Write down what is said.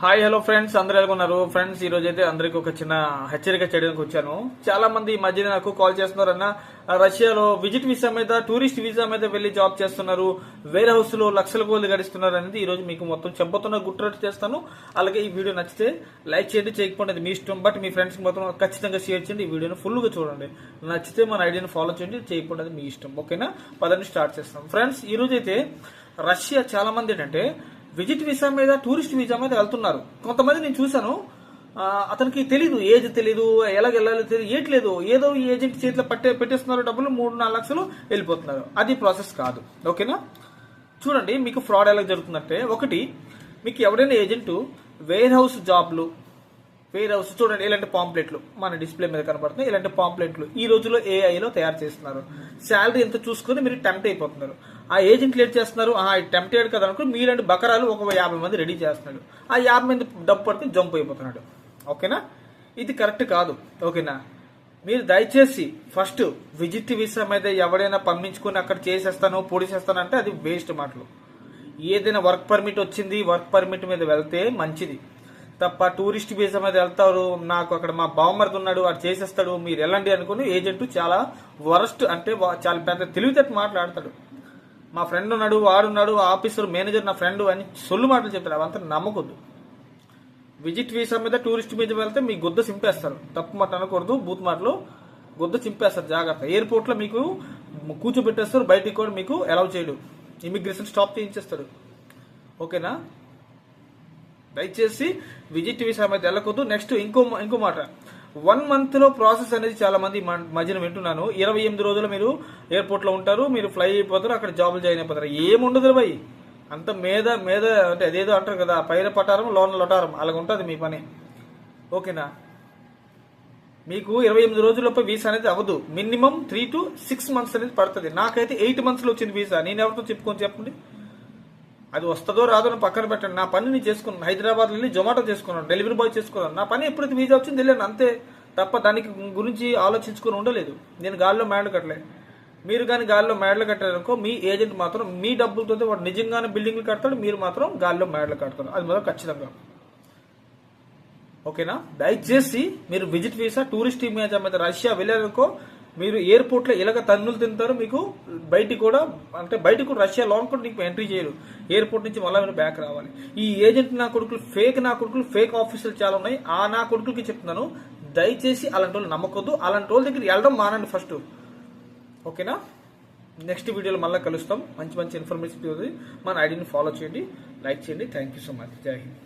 Hi hello friends, అందరూ ఎలా ఉన్నారు ఫ్రెండ్స్? ఈ రోజు అయితే అందరికి ఒక చిన్న హెచ్చరిక చేయడానికి వచ్చాను. చాలా మంది ఈ మధ్య నాకు కాల్ చేస్తున్నారు. అన్న, రష్యాలో విజిట్ వీసా మీద, టూరిస్ట్ వీసా మీద వెళ్లి జాబ్ చేస్తున్నారు, వేర్ హౌస్ లో లక్షల కోట్లు గడిస్తున్నారు అనేది ఈ రోజు మీకు మొత్తం చెప్పుతున్న గుర్తురట్టు చేస్తాను. అలాగే ఈ వీడియో నచ్చితే లైక్ చేయండి, చేయకపోతే మీ ఇష్టం, బట్ మీ ఫ్రెండ్స్ కి మొత్తం ఖచ్చితంగా షేర్ చేయండి. ఈ వీడియోని ఫుల్ గా చూడండి. నచ్చితే మన ఐడియాని ఫాలో చేయండి, చేయకపోతే మీ ఇష్టం. ఓకేనా? పదండి స్టార్ట్ చేస్తాం. ఫ్రెండ్స్, ఈ రోజు అయితే రష్యా చాలా మంది ఏంటంటే విజిట్ వీసా మీద, టూరిస్ట్ వీసా మీద వెళ్తున్నారు. కొంతమంది నేను చూశాను, అతనికి తెలీదు, ఏజ్ తెలీదు, ఎలాగెళ్ళాలో తెలియదు, ఏట్లేదు, ఏదో ఈ ఏజెంట్ చేతిలో పెట్టేస్తున్నారు, డబ్బులు 3-4 లక్షలు వెళ్ళిపోతున్నారు. అది ప్రాసెస్ కాదు. ఓకేనా? చూడండి, మీకు ఫ్రాడ్ ఎలా జరుగుతుందంటే, ఒకటి, మీకు ఎవరైనా ఏజెంట్ వేర్ హౌస్ జాబ్లు, వేర్ హౌస్ చూడండి, ఇలాంటి పాంప్లెట్లు మన డిస్ప్లే మీద కనబడుతున్నాయి. ఇలాంటి పాంప్లెట్లు ఈ రోజుల్లో ఏఐలో తయారు చేస్తున్నారు. శాలరీ ఎంత చూసుకుని మీరు టెంప్ట్ అయిపోతున్నారు. ఆ ఏజెంట్లు ఏం చేస్తున్నారు, టెంప్టెడ్ కదా అనుకుని మీలాంటి బకరాలు ఒక 50 మంది రెడీ చేస్తున్నాడు. ఆ 50 మంది డబ్బు పడితే జంప్ అయిపోతున్నాడు. ఓకేనా? ఇది కరెక్ట్ కాదు. ఓకేనా? మీరు దయచేసి ఫస్ట్ విజిట్ వీసా మీద ఎవరైనా పంపించుకుని అక్కడ చేసేస్తాను, పొడిసేస్తాను అంటే అది వేస్ట్ మాటలు. ఏదైనా వర్క్ పర్మిట్ వచ్చింది, వర్క్ పర్మిట్ మీద వెళ్తే మంచిది తప్ప టూరిస్ట్ వీసా మీద వెళ్తారు, నాకు అక్కడ మా బావమరిది ఉన్నాడు, వాడు చేసేస్తాడు, మీరు వెళ్ళండి అనుకుని ఏజెంట్ చాలా వరస్ట్, అంటే చాలా పెద్ద తెలివితేట మాట్లాడతాడు. మా ఫ్రెండ్ ఉన్నాడు, వాడున్నాడు, ఆఫీసర్ మేనేజర్ నా ఫ్రెండ్ అని సొల్లు మాటలు చెప్తాడు. అవంతా నమ్మకొద్దు. విజిట్ వీసా మీద, టూరిస్ట్ మీద వెళ్తే మీ గుద్ద చింపేస్తారు. తప్పు మాట అనకూడదు, బూత్ మాటలు గుద్ద చింపేస్తారు. జాగ్రత్త. ఎయిర్పోర్ట్ లో మీకు కూర్చోబెట్టేస్తారు, బయటికి కూడా మీకు అలౌ చేయడు, ఇమిగ్రేషన్ స్టాప్ చేయించేస్తాడు. ఓకేనా? దయచేసి విజిట్ వీసా మీద వెళ్ళకూడదు. నెక్స్ట్ ఇంకో మాట, 1 month లో ప్రాసెస్ అనేది చాలా మంది మధ్యన వింటున్నాను. 28 రోజులు మీరు ఎయిర్పోర్ట్ లో ఉంటారు, మీరు ఫ్లై అయిపోతారు, అక్కడ జాబులు జాయిన్ అయిపోతారు. ఏముండదు భయ్, అంత మీద అంటే అదేదో అంటారు కదా, పైన పటారం లోన లొటారం, అలాగ ఉంటుంది మీ పని. ఓకేనా? మీకు 28 రోజుల్లోపు వీసా అనేది అవ్వదు. మినిమం 3 to 6 months అనేది పడుతుంది. నాకైతే 8 months లో వచ్చింది వీసా. నేను ఎవరితో చెప్పుకొని చెప్పండి. అది వస్తుందో రాదో పక్కన పెట్టండి. నా పని నేను చేసుకున్నాను. హైదరాబాద్ వెళ్ళి జొమాటో చేసుకున్నాను, డెలివరీ బాయ్ చేసుకున్నాను. నా పని ఎప్పుడైతే వీసా వచ్చింది వెళ్ళాను, అంతే తప్ప దానికి గురించి ఆలోచించుకొని ఉండలేదు. నేను గాల్లో మేడలు కట్టలే. మీరు కానీ గాల్లో మేడలు కట్టారనుకో, మీ ఏజెంట్ మాత్రం మీ డబ్బులతో వాడు నిజంగానే బిల్డింగ్లు కడతాడు, మీరు మాత్రం గాల్లో మేడలు కడతారు. అది మాత్రం ఖచ్చితంగా. ఓకేనా? దయచేసి మీరు విజిట్ వీసా, టూరిస్ట్ వీసా మీద రష్యా వెళ్ళారనుకో, మీరు ఎయిర్పోర్ట్ లో ఇలాగ తన్నులు తింటారు. మీకు బయటికి కూడా రష్యా లోన్ కూడా మీకు ఎంట్రీ చేయరు. ఎయిర్పోర్ట్ నుంచి మళ్ళీ మీరు బ్యాక్ రావాలి. ఈ ఏజెంట్ నా కొడుకులు, ఫేక్ ఆఫీసులు చాలా ఉన్నాయి. ఆ నా కొడుకులకి చెప్తున్నాను, దయచేసి అలాంటి వాళ్ళు నమ్మకొద్దు. అలాంటి వాళ్ళ దగ్గర వెళ్ళడం మానండి ఫస్ట్. ఓకేనా? నెక్స్ట్ వీడియోలో మళ్ళీ కలుస్తాం. మంచి ఇన్ఫర్మేషన్ మన ఐడియాని ఫాలో చేయండి, లైక్ చేయండి. Thank you so much. జై హింద్.